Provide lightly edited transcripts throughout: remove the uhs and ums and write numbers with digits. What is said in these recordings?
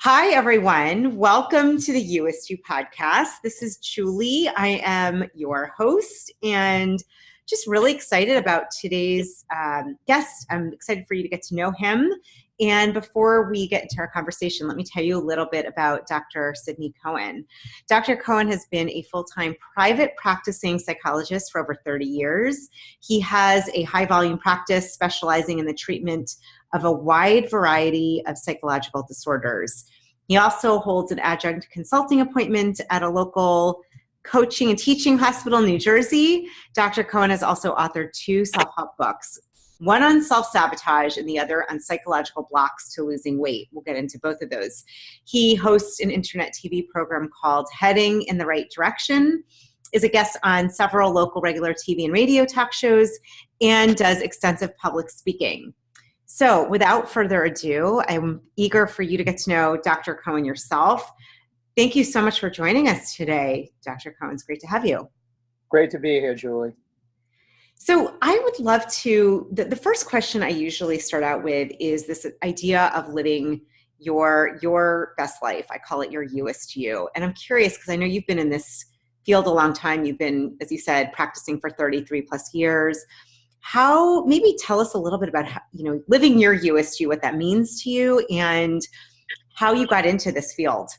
Hi, everyone. Welcome to the US2 podcast. This is Julie. I am your host and just really excited about today's guest. I'm excited for you to get to know him. And before we get into our conversation, let me tell you a little bit about Dr. Sidney Cohen. Dr. Cohen has been a full-time private practicing psychologist for over 30 years. He has a high-volume practice specializing in the treatment of a wide variety of psychological disorders. He also holds an adjunct consulting appointment at a local coaching and teaching hospital in New Jersey. Dr. Cohen has also authored two self-help books, one on self-sabotage and the other on psychological blocks to losing weight. We'll get into both of those. He hosts an internet TV program called Heading in the Right Direction, is a guest on several local regular TV and radio talk shows, and does extensive public speaking. So without further ado, I'm eager for you to get to know Dr. Cohen yourself. Thank you so much for joining us today, Dr. Cohen. It's great to have you. Great to be here, Julie. So I would love to, the first question I usually start out with is this idea of living your best life. I call it your US2. And I'm curious because I know you've been in this field a long time. You've been, as you said, practicing for 33 plus years. Maybe tell us a little bit about how, living your US2, what that means to you and how you got into this field.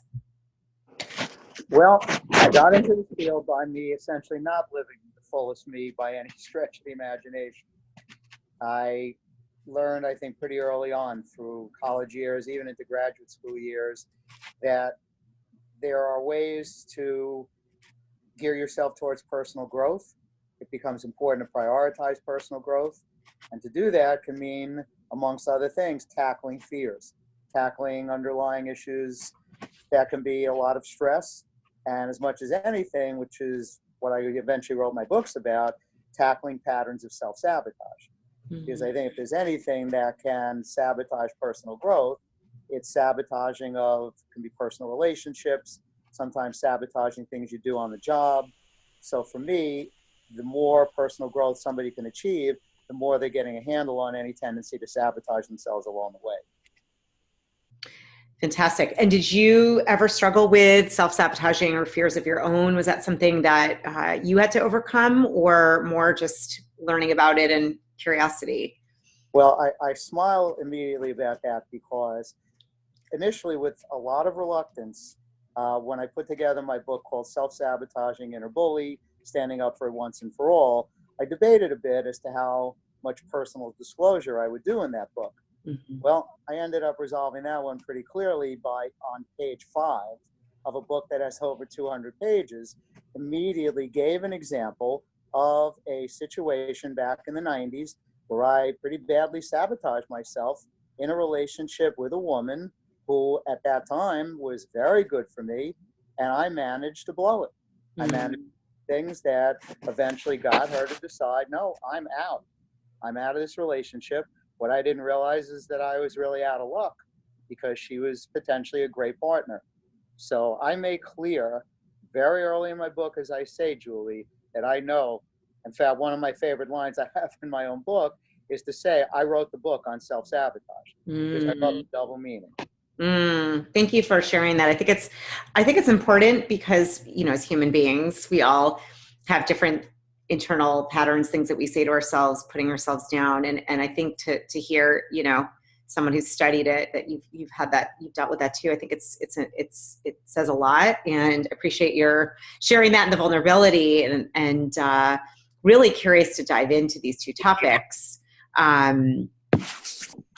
Well, I got into this field by me essentially not living the fullest me by any stretch of the imagination. I learned, I think, pretty early on through college years, even into graduate school years, that there are ways to gear yourself towards personal growth. It becomes important to prioritize personal growth. And to do that can mean, amongst other things, tackling fears, tackling underlying issues that can be a lot of stress. And as much as anything, which is what I eventually wrote my books about, tackling patterns of self-sabotage. Mm-hmm. Because I think if there's anything that can sabotage personal growth, it's sabotaging can be personal relationships, sometimes sabotaging things you do on the job. So for me, the more personal growth somebody can achieve, the more they're getting a handle on any tendency to sabotage themselves along the way. Fantastic. And did you ever struggle with self-sabotaging or fears of your own? Was that something that you had to overcome, or more just learning about it and curiosity? Well, I smile immediately about that because initially, with a lot of reluctance, when I put together my book called Self-Sabotaging Inner Bully, Standing Up for Once and for All, I debated a bit as to how much personal disclosure I would do in that book. Mm-hmm. Well, I ended up resolving that one pretty clearly on page 5 of a book that has over 200 pages, immediately gave an example of a situation back in the 90s where I pretty badly sabotaged myself in a relationship with a woman who at that time was very good for me, and I managed to blow it. Mm-hmm. I managed things that eventually got her to decide, no, I'm out. I'm out of this relationship. What I didn't realize is that I was really out of luck because she was potentially a great partner. So I make clear very early in my book, as I say, Julie, that I know, in fact, one of my favorite lines I have in my own book is to say, I wrote the book on self-sabotage because I love the double meaning. Thank you for sharing that. I think it's important because, as human beings, we all have different internal patterns, things that we say to ourselves, putting ourselves down. And I think to hear, someone who's studied it, that you've had that, you've dealt with that too. I think it says a lot, and appreciate your sharing that and the vulnerability, and really curious to dive into these two topics.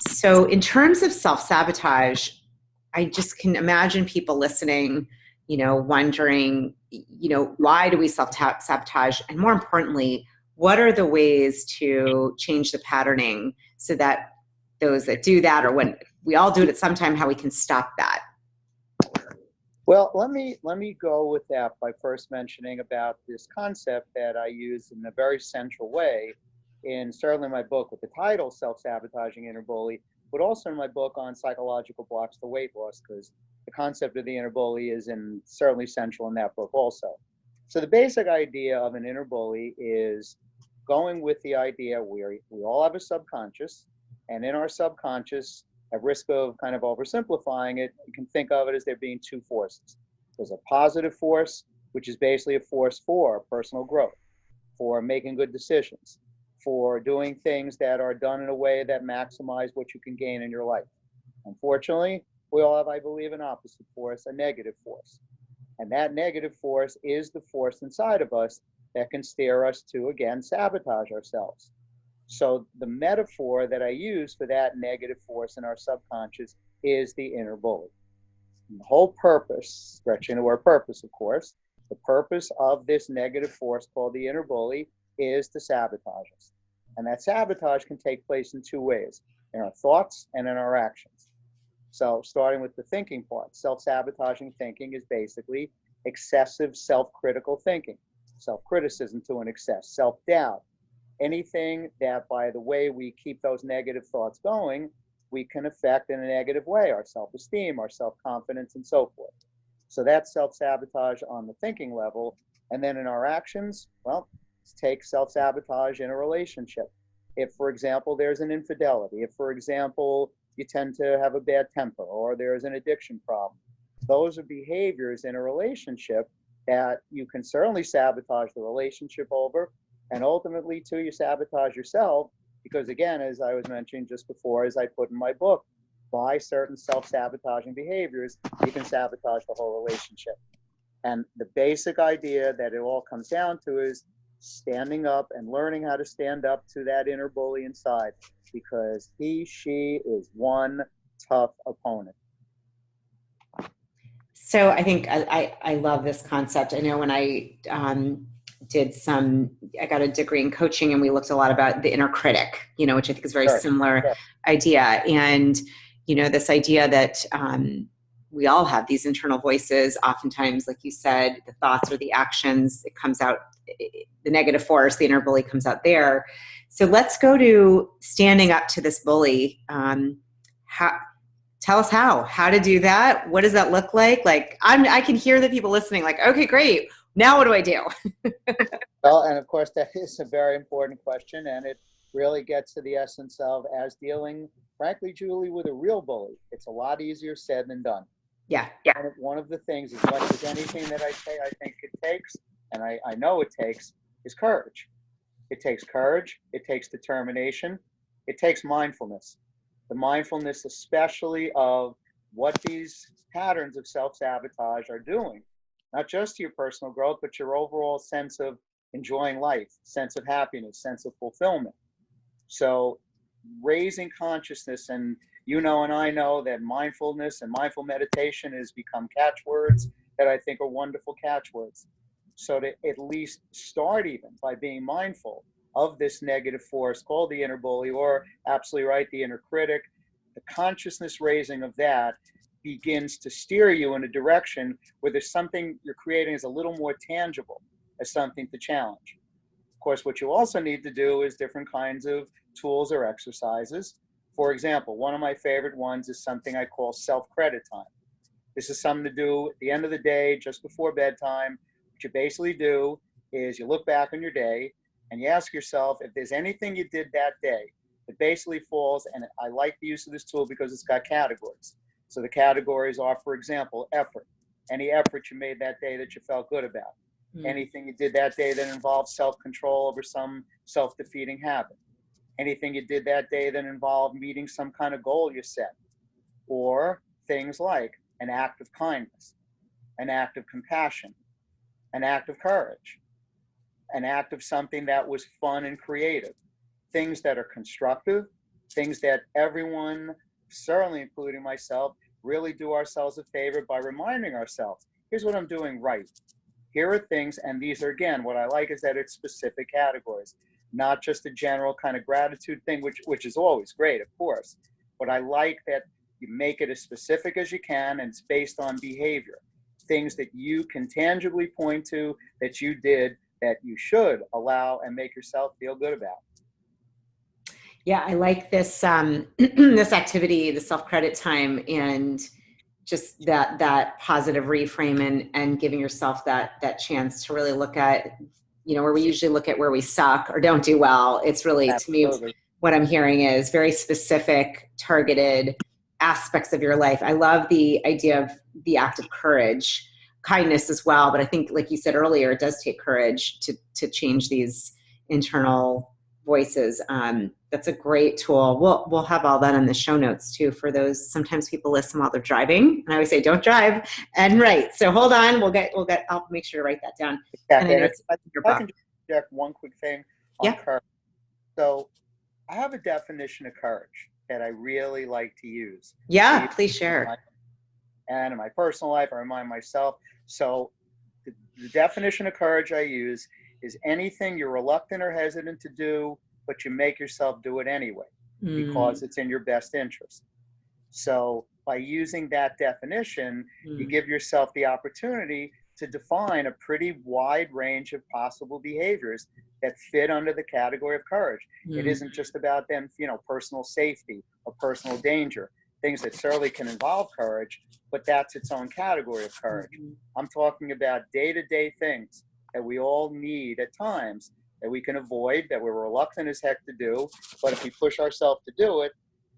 So in terms of self-sabotage, I just can imagine people listening, wondering, why do we self-sabotage? And more importantly, what are the ways to change the patterning so that those that do that, or when we all do it at some time, how we can stop that? Well, let me go with that by first mentioning about this concept that I use in a very central way in certainly my book with the title Self-Sabotaging Inner Bully, but also in my book on psychological blocks to weight loss, because the concept of the inner bully is certainly central in that book also. So the basic idea of an inner bully is going with the idea we all have a subconscious, and in our subconscious At risk of kind of oversimplifying it, you can think of it as there being two forces. There's a positive force, which is basically a force for personal growth, for making good decisions, for doing things that are done in a way that maximize what you can gain in your life. Unfortunately, we all have, I believe, an opposite force, a negative force. And that negative force is the force inside of us that can steer us to, again, sabotage ourselves. So the metaphor that I use for that negative force in our subconscious is the inner bully. And the whole purpose, stretching the word purpose, of course, the purpose of this negative force called the inner bully is to sabotage us. And that sabotage can take place in two ways, in our thoughts and in our actions. So starting with the thinking part, self-sabotaging thinking is basically excessive self-critical thinking, self-criticism to an excess, self-doubt, anything that by the way we keep those negative thoughts going, we can affect in a negative way, our self-esteem, our self-confidence, and so forth. So that's self-sabotage on the thinking level. And then in our actions, well, let's take self-sabotage in a relationship. If, for example, there's an infidelity, if, for example, you tend to have a bad temper, or there's an addiction problem, those are behaviors in a relationship that you can certainly sabotage the relationship over, and ultimately, too, you sabotage yourself because, again, as I was mentioning just before, as I put in my book, by certain self-sabotaging behaviors, you can sabotage the whole relationship. And the basic idea that it all comes down to is standing up and learning how to stand up to that inner bully inside, because he, she is one tough opponent. So I think I love this concept. I know when I I got a degree in coaching, and we looked a lot about the inner critic, which I think is a very similar idea. And, this idea that we all have these internal voices, oftentimes, like you said, the thoughts or the actions, it comes out, the negative force, the inner bully comes out there. So let's go to standing up to this bully. Tell us how to do that. What does that look like? Like, I can hear the people listening like, okay, great. Now what do I do? Well, and of course, that is a very important question. And it really gets to the essence of, as dealing, frankly, Julie, with a real bully, it's a lot easier said than done. Yeah. And one of the things, as much as anything that I think it takes, and I know it takes, is courage. It takes courage. It takes determination. It takes mindfulness. The mindfulness, especially of what these patterns of self-sabotage are doing, not just to your personal growth, but your overall sense of enjoying life, sense of happiness, sense of fulfillment. So raising consciousness, and and I know that mindfulness and mindful meditation has become catchwords that I think are wonderful catchwords. So to at least start even by being mindful of this negative force called the inner bully, or absolutely right, the inner critic, the consciousness raising of that begins to steer you in a direction where there's something you're creating is a little more tangible, as something to challenge. Of course, what you also need to do is different kinds of tools or exercises. For example, one of my favorite ones is something I call self-credit time. This is something to do at the end of the day, just before bedtime. What you basically do is you look back on your day and you ask yourself if there's anything you did that day that basically falls, and I like the use of this tool because it's got categories. So the categories are, for example, effort. Any effort you made that day that you felt good about. Anything you did that day that involved self-control over some self-defeating habit. Anything you did that day that involved meeting some kind of goal you set. Or things like an act of kindness, an act of compassion, an act of courage, an act of something that was fun and creative. Things that are constructive, things that everyone, certainly including myself, really do ourselves a favor by reminding ourselves, here's what I'm doing right. Here are things, and these are, again, what I like is that it's specific categories, not just a general kind of gratitude thing, which is always great, of course. But I like that you make it as specific as you can, and it's based on behavior. Things that you can tangibly point to that you did that you should allow and make yourself feel good about. Yeah, I like this this activity, the self-credit time, and just that positive reframe and giving yourself that chance to really look at, where we usually look at where we suck or don't do well. It's really, Absolutely. To me, what I'm hearing is very specific, targeted aspects of your life. I love the idea of the act of courage, kindness as well. But I think, like you said earlier, it does take courage to change these internal voices. That's a great tool. We'll have all that in the show notes too for those. Sometimes people listen while they're driving, and I always say, don't drive and write. So hold on, I'll make sure to write that down. Exactly. And I know And if I can just check one quick thing on courage. So I have a definition of courage that I really like to use. Yeah, please share. And in my personal life, I remind myself. So the definition of courage I use is anything you're reluctant or hesitant to do, but you make yourself do it anyway because it's in your best interest. So by using that definition, you give yourself the opportunity to define a pretty wide range of possible behaviors that fit under the category of courage. It isn't just about them, personal safety or personal danger, things that certainly can involve courage, but that's its own category of courage. I'm talking about day-to-day things that we all need at times that we can avoid, that we're reluctant as heck to do, but if we push ourselves to do it,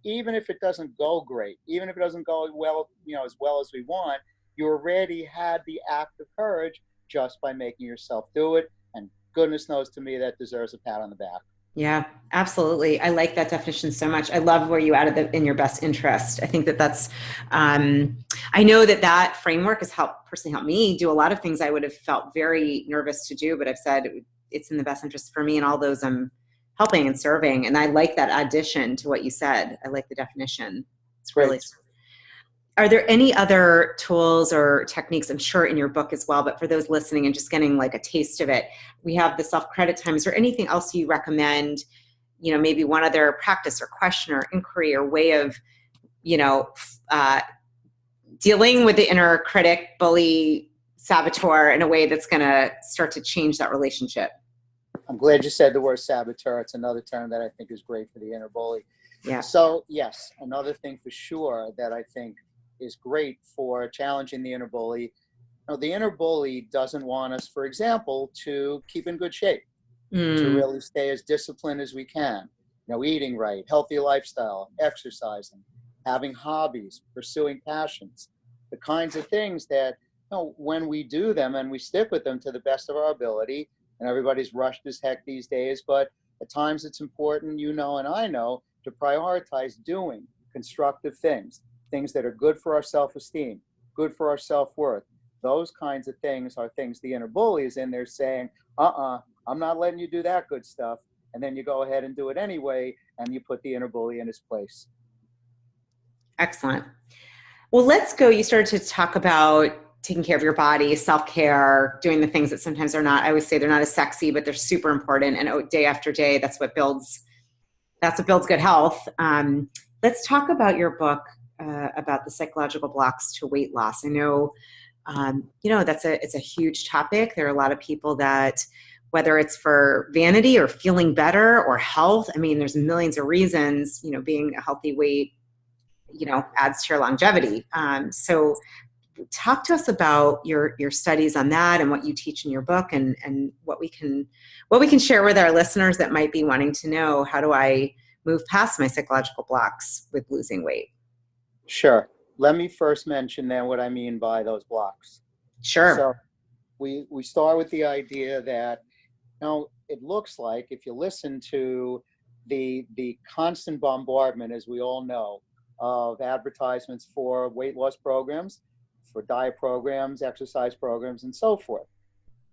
even if it doesn't go great, even if it doesn't go well, as well as we want, you already had the act of courage just by making yourself do it. And goodness knows, to me, that deserves a pat on the back. Yeah, absolutely. I like that definition so much. I love where you added the in your best interest. I think that's, I know that framework has personally helped me do a lot of things I would have felt very nervous to do, but I've said it's in the best interest for me and all those I'm helping and serving. And I like that addition to what you said. I like the definition. It's really Great. Are there any other tools or techniques, I'm sure in your book as well, but for those listening and just getting like a taste of it, we have the self-credit time. Is there anything else you recommend, maybe one other practice or question or inquiry or way of, dealing with the inner critic, bully, saboteur in a way that's going to start to change that relationship? I'm glad you said the word saboteur. It's another term that I think is great for the inner bully. Yeah. So yes, another thing for sure that I think is great for challenging the inner bully. The inner bully doesn't want us, for example, to keep in good shape, to really stay as disciplined as we can. Eating right, healthy lifestyle, exercising, having hobbies, pursuing passions, the kinds of things that, when we do them and we stick with them to the best of our ability, and everybody's rushed as heck these days, but at times it's important, and I know, to prioritize doing constructive things that are good for our self-esteem, good for our self-worth. Those kinds of things are things the inner bully is in there saying, I'm not letting you do that good stuff. And then you go ahead and do it anyway, and you put the inner bully in his place. Excellent. Well, let's go. You started to talk about taking care of your body, self-care, doing the things that sometimes are not, I always say they're not as sexy, but they're super important. And day after day, that's what builds good health. Let's talk about your book, about the psychological blocks to weight loss. I know, it's a huge topic. There are a lot of people that, whether it's for vanity or feeling better or health, there's millions of reasons, being a healthy weight, adds to your longevity. So talk to us about your studies on that and what you teach in your book and what we can share with our listeners that might be wanting to know, how do I move past my psychological blocks with losing weight? Sure. Let me first mention then what I mean by those blocks. Sure. So we start with the idea that, it looks like if you listen to the constant bombardment, as we all know, of advertisements for weight loss programs, for diet programs, exercise programs, and so forth.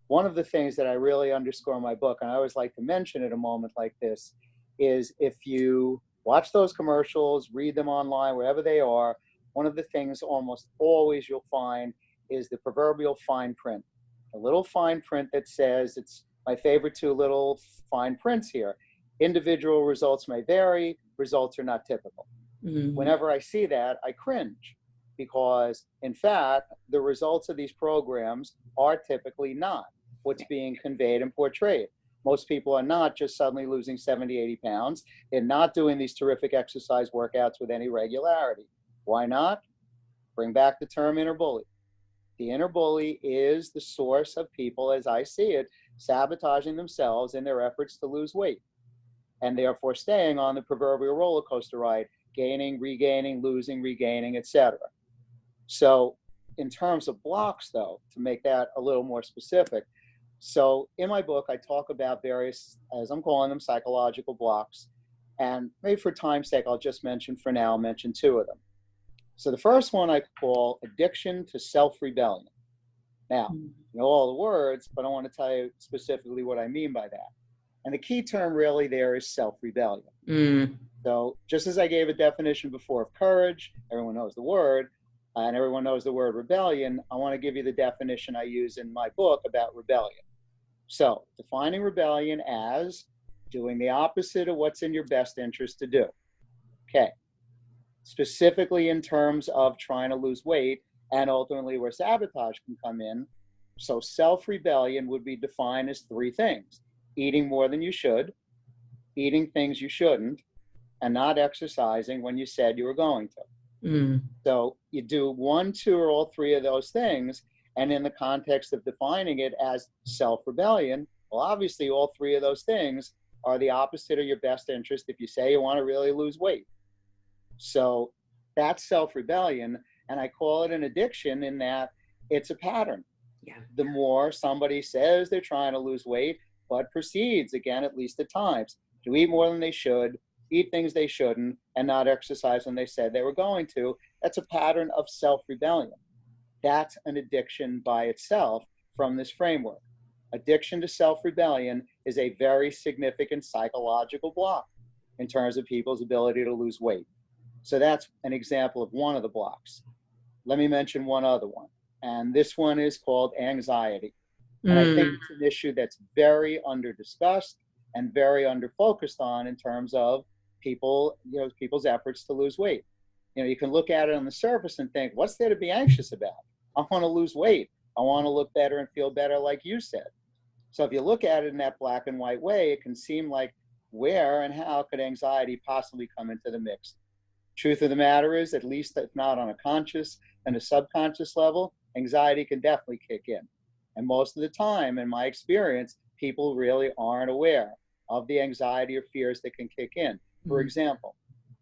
One of the things that I really underscore in my book, and I always like to mention at a moment like this, is if you watch those commercials, read them online, wherever they are, one of the things almost always you'll find is the proverbial fine print. A little fine print that says, it's my favorite two little fine prints here. Individual results may vary, results are not typical. Mm-hmm. Whenever I see that, I cringe because, in fact, the results of these programs are typically not what's being conveyed and portrayed. Most people are not just suddenly losing 70, 80 pounds. They're not doing these terrific exercise workouts with any regularity. Why not? Bring back the term inner bully. The inner bully is the source of people, as I see it, sabotaging themselves in their efforts to lose weight, and therefore staying on the proverbial roller coaster ride, gaining, regaining, losing, regaining, etc. So in terms of blocks, though, to make that a little more specific, so in my book, I talk about various, as I'm calling them, psychological blocks. And maybe for time's sake, I'll just mention two of them. So the first one I call addiction to self-rebellion. Now, you know all the words, but I want to tell you specifically what I mean by that. And the key term really there is self-rebellion. So just as I gave a definition before of courage, everyone knows the word, and everyone knows the word rebellion, I want to give you the definition I use in my book about rebellion. So defining rebellion as doing the opposite of what's in your best interest to do. Okay. Specifically in terms of trying to lose weight and ultimately where sabotage can come in. So self-rebellion would be defined as three things: eating more than you should, eating things you shouldn't, and not exercising when you said you were going to. So you do one, two, or all three of those things, and in the context of defining it as self-rebellion, well, obviously all three of those things are the opposite of your best interest if you say you want to really lose weight. So that's self-rebellion, and I call it an addiction in that it's a pattern. Yeah. The more somebody says they're trying to lose weight, but proceeds, again, at least at times, to eat more than they should, eat things they shouldn't, and not exercise when they said they were going to, that's a pattern of self-rebellion. That's an addiction by itself from this framework. Addiction to self-rebellion is a very significant psychological block in terms of people's ability to lose weight. So that's an example of one of the blocks. Let me mention one other one. And this one is called anxiety. And I think it's an issue that's very under-discussed and very under-focused on in terms of people's efforts to lose weight. You can look at it on the surface and think, what's there to be anxious about? I want to lose weight. I want to look better and feel better, like you said. So if you look at it in that black and white way, it can seem like where and how could anxiety possibly come into the mix? Truth of the matter is, at least if not on a conscious and a subconscious level, anxiety can definitely kick in. And most of the time, in my experience, people really aren't aware of the anxiety or fears that can kick in. For example,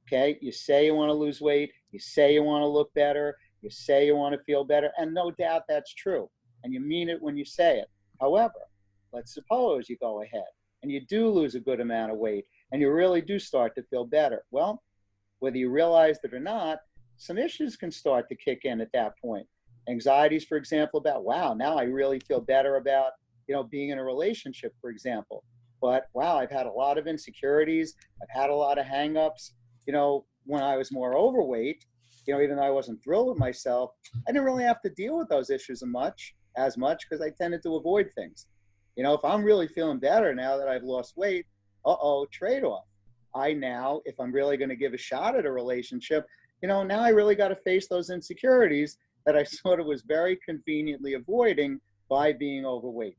okay, you say you want to lose weight, you say you want to look better, you say you want to feel better, and no doubt that's true. And you mean it when you say it. However, let's suppose you go ahead and you do lose a good amount of weight and you really do start to feel better. Well, whether you realize it or not, some issues can start to kick in at that point. Anxieties, for example, about, wow, now I really feel better about, being in a relationship, for example. But wow, I've had a lot of insecurities. I've had a lot of hang-ups. When I was more overweight, even though I wasn't thrilled with myself, I didn't really have to deal with those issues as much because I tended to avoid things. If I'm really feeling better now that I've lost weight, trade-off. If I'm really going to give a shot at a relationship, now I really got to face those insecurities that I sort of was very conveniently avoiding by being overweight.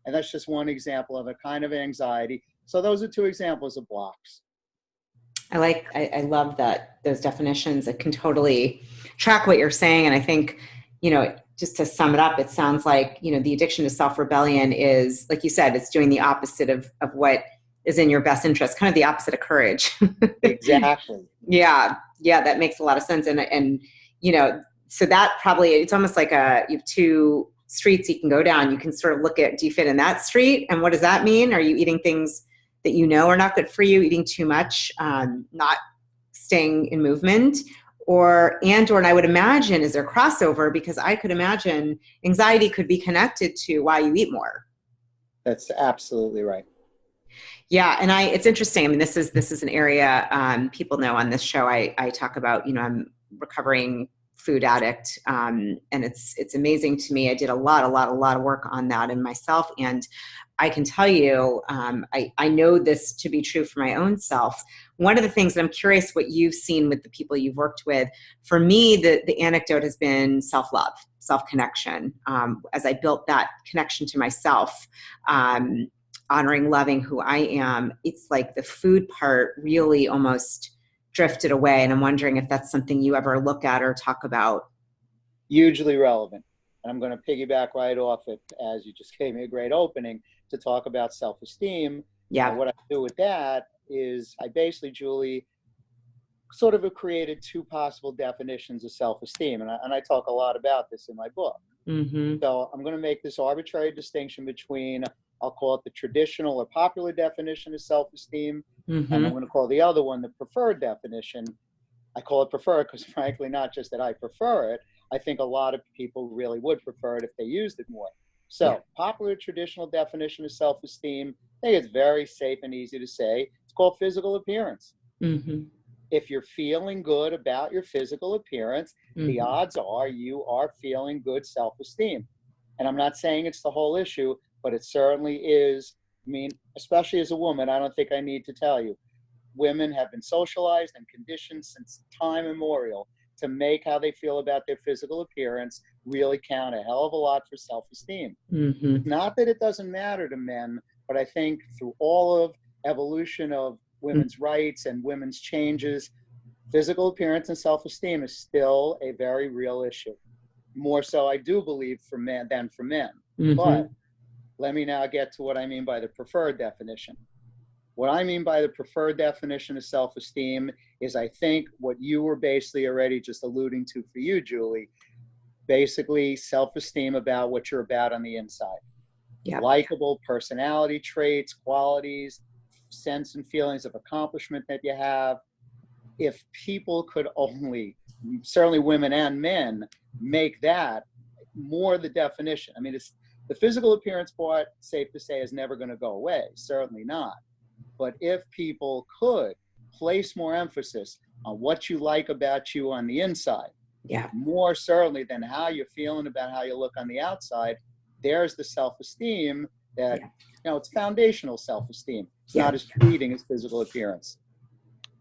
And that's just one example of a kind of anxiety. So those are two examples of blocks. I love those definitions. I can totally track what you're saying. And I think, just to sum it up, it sounds like, the addiction to self-rebellion is, like you said, it's doing the opposite of what is in your best interest, kind of the opposite of courage. Exactly. Yeah. That makes a lot of sense. And so that probably, it's almost like you have two streets you can go down. You can sort of look at, do you fit in that street? And what does that mean? Are you eating things that are not good for you, eating too much, not staying in movement? Or I would imagine, is there crossover? Because I could imagine anxiety could be connected to why you eat more. That's absolutely right. Yeah. And it's interesting. I mean, this is an area people know on this show. I talk about, I'm recovering food addict. And it's amazing to me. I did a lot of work on that in myself. And I can tell you, I know this to be true for my own self. One of the things that I'm curious what you've seen with the people you've worked with, for me, the anecdote has been self-love, self-connection. As I built that connection to myself, honoring, loving who I am, it's like the food part really almost drifted away. And I'm wondering if that's something you ever look at or talk about. Hugely relevant. And I'm going to piggyback right off it, as you just gave me a great opening to talk about self-esteem. Yeah. What I do with that is I basically, Julie, sort of have created two possible definitions of self-esteem. And I talk a lot about this in my book. Mm-hmm. So I'm going to make this arbitrary distinction between, I'll call it the traditional or popular definition of self-esteem, and I'm going to call the other one the preferred definition. I call it preferred because, frankly, not just that I prefer it, I think a lot of people really would prefer it if they used it more. So popular traditional definition of self-esteem, I think it's very safe and easy to say. It's called physical appearance. Mm-hmm. If you're feeling good about your physical appearance, the odds are you are feeling good self-esteem. And I'm not saying it's the whole issue, but it certainly is. I mean, especially as a woman, I don't think I need to tell you, women have been socialized and conditioned since time immemorial to make how they feel about their physical appearance really count a hell of a lot for self-esteem. Not that it doesn't matter to men, but I think through all of evolution of women's rights and women's changes, physical appearance and self-esteem is still a very real issue. More so, I do believe, for men than for men. But let me now get to what I mean by the preferred definition. What I mean by the preferred definition of self-esteem is, I think, what you were basically already just alluding to for you, Julie, basically self-esteem about what you're about on the inside. Likable personality traits, qualities, sense and feelings of accomplishment that you have. If people could only, certainly women and men, make that more the definition. I mean, it's the physical appearance part, safe to say, is never going to go away. Certainly not. But if people could place more emphasis on what you like about you on the inside, more certainly than how you're feeling about how you look on the outside, there's the self-esteem that, you know, it's foundational self-esteem. It's not as fleeting as physical appearance.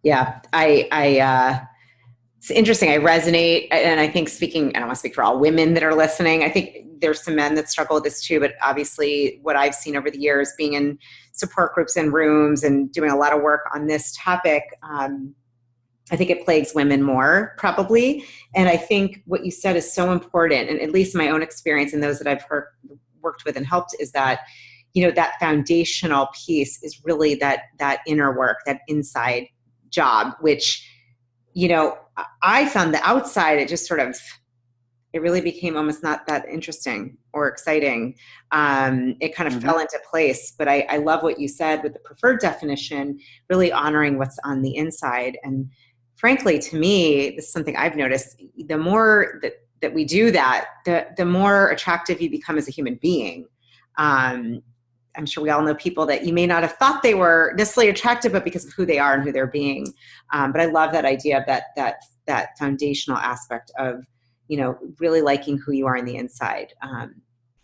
Yeah, it's interesting. I resonate, and I think I don't want to speak for all women that are listening. I think there's some men that struggle with this too, but obviously what I've seen over the years being in support groups and rooms and doing a lot of work on this topic, I think it plagues women more probably. And I think what you said is so important, and at least my own experience and those that I've worked with and helped, is that, you know, that foundational piece is really that inner work, that inside job, which, you know, I found the outside, it really became almost not that interesting or exciting. It kind of fell into place, but I love what you said with the preferred definition, really honoring what's on the inside. And frankly, to me, this is something I've noticed, the more that we do that, the more attractive you become as a human being. I'm sure we all know people that you may not have thought they were necessarily attractive, but because of who they are and who they're being. But I love that idea of that foundational aspect of, you know, really liking who you are on the inside.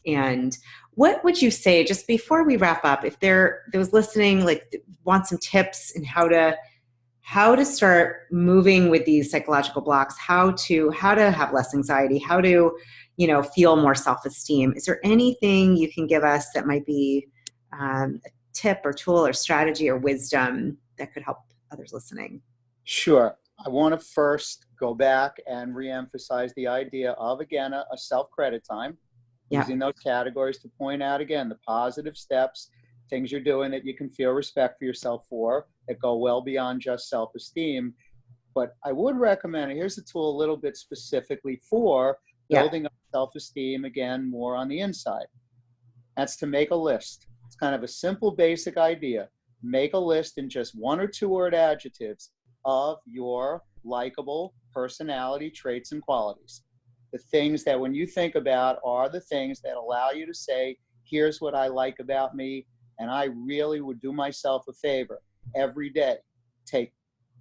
And what would you say, just before we wrap up, if those listening, like, want some tips in how to start moving with these psychological blocks, how to have less anxiety, how to, you know, feel more self-esteem? Is there anything you can give us that might be a tip or tool or strategy or wisdom that could help others listening? Sure. I want to first go back and reemphasize the idea of, again, a self-credit time, using those categories to point out, again, the positive steps, things you're doing that you can feel respect for yourself for, that go well beyond just self-esteem. But I would recommend, here's a tool a little bit specifically for building up self-esteem, again, more on the inside. That's to make a list. It's kind of a simple, basic idea. Make a list in just 1 or 2 word adjectives of your likable personality traits and qualities. The things that when you think about are the things that allow you to say, here's what I like about me, and I really would do myself a favor every day. Take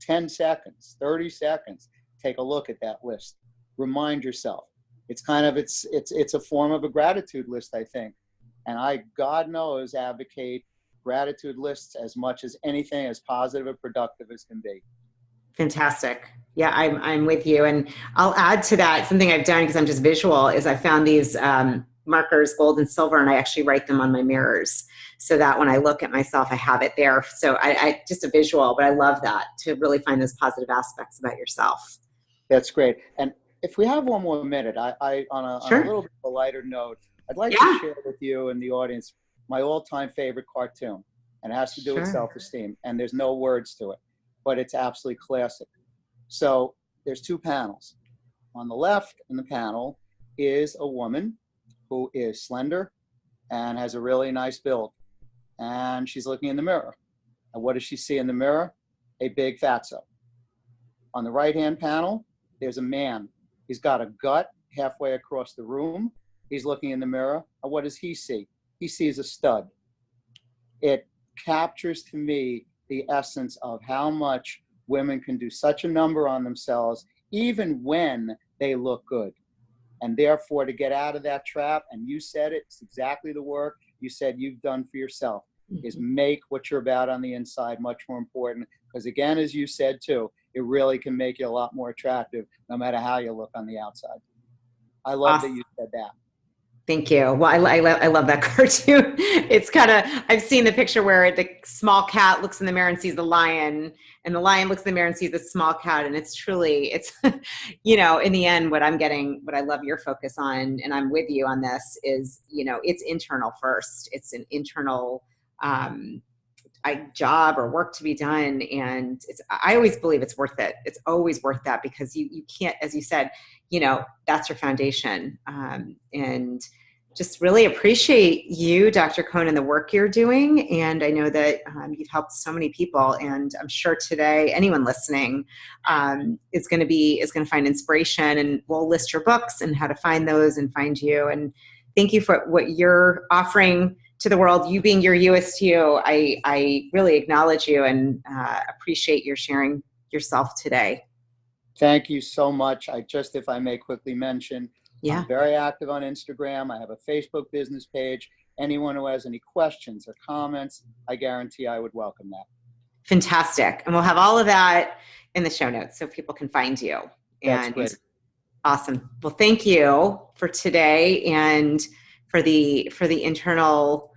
10 seconds, 30 seconds, take a look at that list. Remind yourself. It's kind of, it's a form of a gratitude list, I think. And I, God knows, advocate gratitude lists as much as anything as positive and productive as can be. Fantastic. Yeah, I'm with you. And I'll add to that, something I've done because I'm just visual, is I found these markers, gold and silver, and I actually write them on my mirrors so that when I look at myself, I have it there. So I just a visual, but I love that, to really find those positive aspects about yourself. That's great. And if we have one more minute, on a little bit of a lighter note, I'd like to share with you and the audience my all-time favorite cartoon. And it has to do with self-esteem. And there's no words to it, but it's absolutely classic. So there's two panels. On the left in the panel is a woman who is slender and has a really nice build. And she's looking in the mirror. And what does she see in the mirror? A big fatso. On the right-hand panel, there's a man. He's got a gut halfway across the room. He's looking in the mirror. And what does he see? He sees a stud. It captures to me the essence of how much women can do such a number on themselves, even when they look good. And therefore, to get out of that trap, and you said it, it's exactly the work you said you've done for yourself, is make what you're about on the inside much more important. Because again, as you said too, it really can make you a lot more attractive no matter how you look on the outside. I love that you said that. Thank you. Well, I love that cartoon. It's kind of, I've seen the picture where the small cat looks in the mirror and sees the lion, and the lion looks in the mirror and sees the small cat. And it's truly, it's, you know, in the end, what I'm getting, what I love your focus on, and I'm with you on this, is, you know, it's internal first. It's an internal job or work to be done. And I always believe it's worth it. It's always worth that, because you can't, as you said, you know, that's your foundation. And just really appreciate you, Dr. Cohen, and the work you're doing. And I know that you've helped so many people, and I'm sure today anyone listening is going to find inspiration, and we'll list your books and how to find those and find you. And thank you for what you're offering to the world. You being your USTU, I really acknowledge you and appreciate your sharing yourself today. Thank you so much. If I may quickly mention, yeah, I'm very active on Instagram. I have a Facebook business page. Anyone who has any questions or comments, I guarantee I would welcome that. Fantastic. And we'll have all of that in the show notes so people can find you. That's great. Awesome. Well, thank you for today and for the internal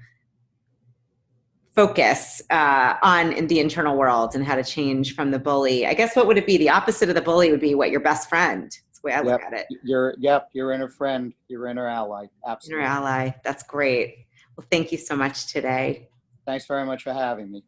focus on the internal world and how to change from the bully. I guess what would it be? The opposite of the bully would be what? Your best friend. That's the way I look at it. Your inner friend, your inner ally. Absolutely. Inner ally. That's great. Well, thank you so much today. Thanks very much for having me.